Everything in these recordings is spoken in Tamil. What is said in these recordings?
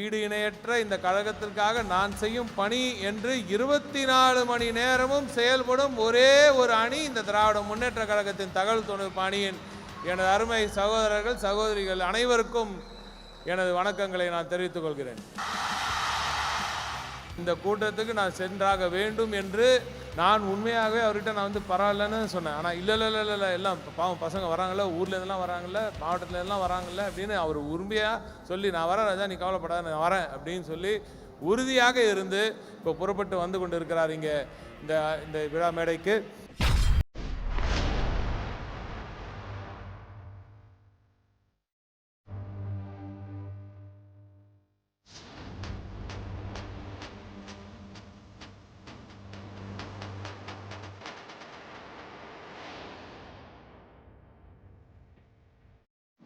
ஈடு இணையற்ற இந்த கழகத்திற்காக நான் செய்யும் பணி என்று 24 மணி நேரமும் செயல்படும் ஒரே ஒரு அணி இந்த திராவிட முன்னேற்ற கழகத்தின் தகவல் தொடர்பு அணியின் எனது அருமை சகோதரர்கள் சகோதரிகள் அனைவருக்கும் எனது வணக்கங்களை நான் தெரிவித்துக் கொள்கிறேன். இந்த கூட்டத்துக்கு நான் சென்றாக வேண்டும் என்று நான் உண்மையாகவே அவர்கிட்ட நான் வந்து பரவாயில்லன்னு சொன்னேன். ஆனால் இல்லை எல்லாம் பாவம் பசங்க வராங்கல்ல, ஊரில் இதெல்லாம் வராங்கல்ல, மாவட்டத்தில் எல்லாம் வராங்கல்ல அப்படின்னு அவர் உரிமையாக சொல்லி நான் வரேன் ராஜா, நீ கவலைப்படாத, நான் வரேன் அப்படின்னு சொல்லி உறுதியாக இருந்து இப்போ புறப்பட்டு வந்து கொண்டு இருக்கிறார் இங்கே இந்த விழா மேடைக்கு.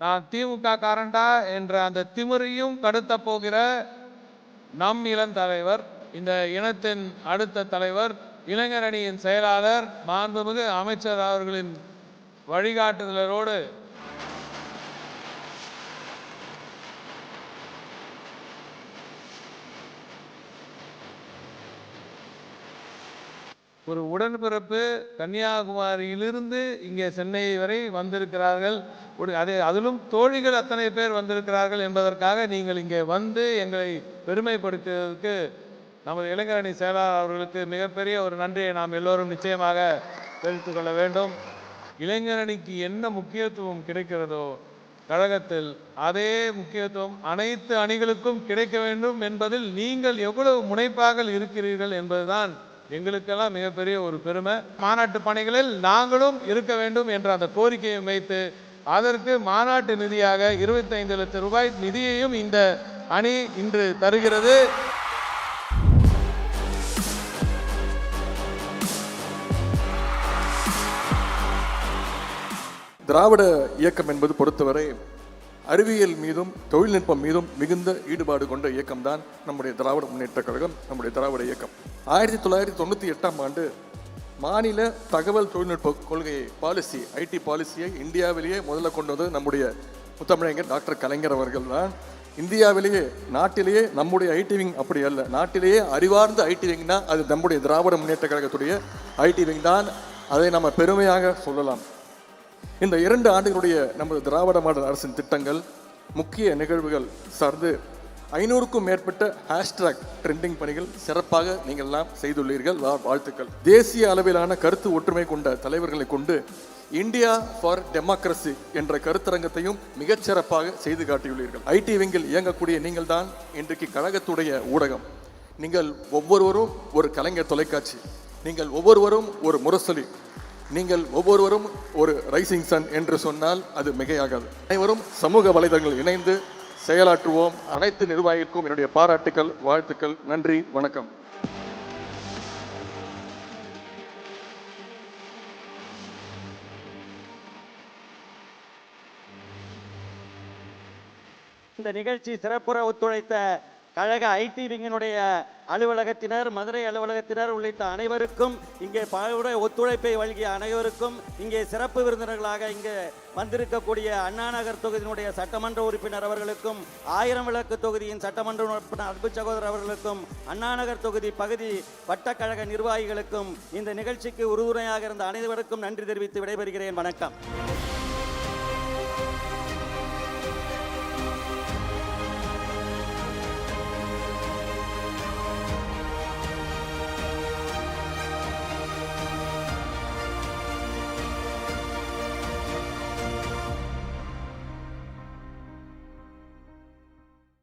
நான் திமுக காரண்டா என்ற அந்த திமிரையும் கடத்த போகிற நம் இளம் தலைவர், இந்த இனத்தின் அடுத்த தலைவர், இளைஞர் அணியின் செயலாளர், மாண்புமிகு அமைச்சர் அவர்களின் வழிகாட்டுதலோடு ஒரு உடன்பிறப்பு கன்னியாகுமரியிலிருந்து இங்கே சென்னை வரை வந்திருக்கிறார்கள். அதிலும் தோழிகள் அத்தனை பேர் வந்திருக்கிறார்கள் என்பதற்காக நீங்கள் இங்கே வந்து எங்களை பெருமைப்படுத்தியதற்கு நமது இளைஞர் அணி செயலாளர் அவர்களுக்கு மிகப்பெரிய ஒரு நன்றியை நாம் எல்லோரும் நிச்சயமாக தெரிவித்துக் கொள்ள வேண்டும். இளைஞர் அணிக்கு என்ன முக்கியத்துவம் கிடைக்கிறதோ கழகத்தில், அதே முக்கியத்துவம் அனைத்து அணிகளுக்கும் கிடைக்க வேண்டும் என்பதில் நீங்கள் எவ்வளவு முனைப்பாக இருக்கிறீர்கள் என்பதுதான் எங்களுக்கெல்லாம் மிகப்பெரிய ஒரு பெருமை. மாநாட்டு பணிகளில் நாங்களும் இருக்க வேண்டும் என்ற அந்த கோரிக்கையை வைத்து அதற்கு மாநாட்டு நிதியாக 25 லட்சம் ரூபாய் நிதியையும் இந்த அணி இன்று தருகிறது. திராவிட இயக்கம் என்பது பொறுத்தவரை அறிவியல் மீதும் தொழில்நுட்பம் மீதும் மிகுந்த ஈடுபாடு கொண்ட இயக்கம்தான் நம்முடைய திராவிட முன்னேற்ற கழகம், நம்முடைய திராவிட இயக்கம். 1998ஆம் ஆண்டு மாநில தகவல் தொழில்நுட்ப கொள்கையை ஐடி பாலிசியை இந்தியாவிலேயே முதல்ல கொண்டு வந்து நம்முடைய முத்தமிழறிஞர் டாக்டர் கலைஞர் அவர்கள் தான். இந்தியாவிலேயே நாட்டிலேயே நம்முடைய ஐடி விங் அப்படி அல்ல, நாட்டிலேயே அறிவார்ந்த ஐடி விங்னா அது நம்முடைய திராவிட முன்னேற்ற கழகத்துடைய ஐடி விங் தான். அதை நம்ம பெருமையாக சொல்லலாம். இந்த 2 ஆண்டுகளுடைய நமது திராவிட மாடல் அரசின் திட்டங்கள், முக்கிய நிகழ்வுகள் சார்ந்து 500க்கும் மேற்பட்ட ஹேஷ்டாக் ட்ரெண்டிங் பணிகள் சிறப்பாக நீங்கள் எல்லாம் செய்துள்ளீர்கள். வாழ்த்துக்கள். தேசிய அளவிலான கருத்து ஒற்றுமை கொண்ட தலைவர்களை கொண்டு இந்தியா ஃபார் டெமோக்ரஸி என்ற கருத்தரங்கத்தையும் மிகச்சிறப்பாக செய்து காட்டியுள்ளீர்கள். ஐடி விங்கில் இயங்கக்கூடிய நீங்கள் தான் இன்றைக்கு கழகத்துடைய ஊடகம். நீங்கள் ஒவ்வொருவரும் ஒரு கலைஞர் தொலைக்காட்சி, நீங்கள் ஒவ்வொருவரும் ஒரு முரசொலி, நீங்கள் ஒவ்வொருவரும் ஒரு ரைசிங் சன் என்று சொன்னால் அது மிகையாகாது. அனைவரும் சமூக வலைதளங்கள் இணைந்து செயலாற்றுவோம். அனைத்து நிர்வாகிகளுக்கும் என்னுடைய பாராட்டுக்கள், வாழ்த்துக்கள். நன்றி, வணக்கம். இந்த நிகழ்ச்சி சிறப்புற ஒத்துழைத்த கழக ஐடி விங்கினுடைய அலுவலகத்தினர், மதுரை அலுவலகத்தினர் உள்ளிட்ட அனைவருக்கும், இங்கே பல ஒத்துழைப்பை வழங்கிய அனைவருக்கும், இங்கே சிறப்பு விருந்தினர்களாக இங்கே வந்திருக்கக்கூடிய அண்ணாநகர் தொகுதியினுடைய சட்டமன்ற உறுப்பினர் அவர்களுக்கும், 1000 விளக்கு தொகுதியின் சட்டமன்ற உறுப்பினர் அன்பு சகோதரர் அவர்களுக்கும், அண்ணாநகர் தொகுதி பகுதி வட்டக்கழக நிர்வாகிகளுக்கும், இந்த நிகழ்ச்சிக்கு உறுதுணையாக இருந்த அனைவருக்கும் நன்றி தெரிவித்து விடைபெறுகிறேன். வணக்கம்.